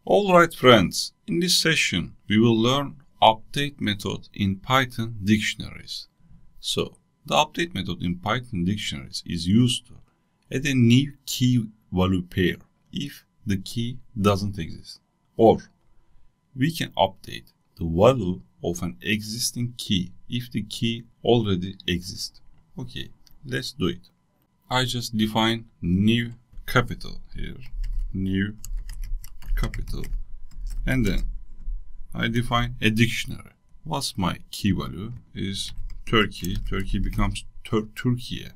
Alright friends, in this session we will learn update method in Python dictionaries. So, the update method in Python dictionaries is used to add a new key value pair if the key doesn't exist. Or, we can update the value of an existing key if the key already exists. Okay, let's do it. I just define new capital here, new capital, and then I define a dictionary. What's my key value is Turkey. Turkey becomes Turkey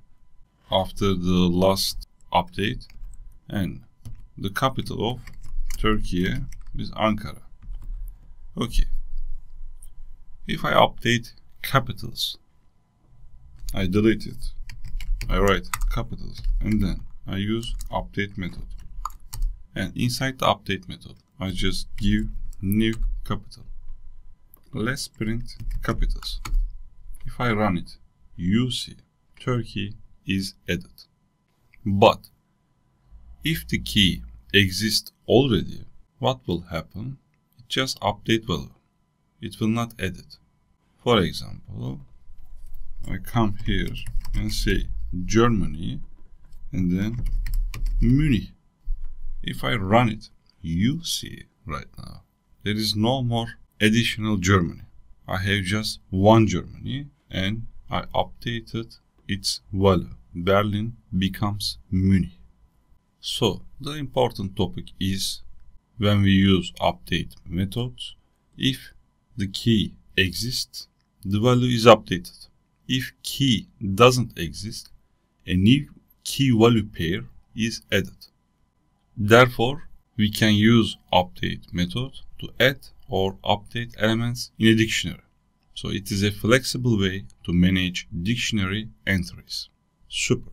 after the last update, and the capital of Turkey is Ankara. Okay, if I update capitals, I delete it, I write capitals, and then I use update method. And inside the update method, I just give new capital. Let's print capitals. If I run it, you see Turkey is added. But if the key exists already, what will happen? It just update value. It will not edit. For example, I come here and say Germany and then Munich. If I run it, you see right now, there is no more additional Germany. I have just one Germany and I updated its value. Berlin becomes Munich. So, the important topic is when we use update methods, if the key exists, the value is updated. If key doesn't exist, a new key value pair is added. Therefore, we can use update method to add or update elements in a dictionary. So it is a flexible way to manage dictionary entries. Super.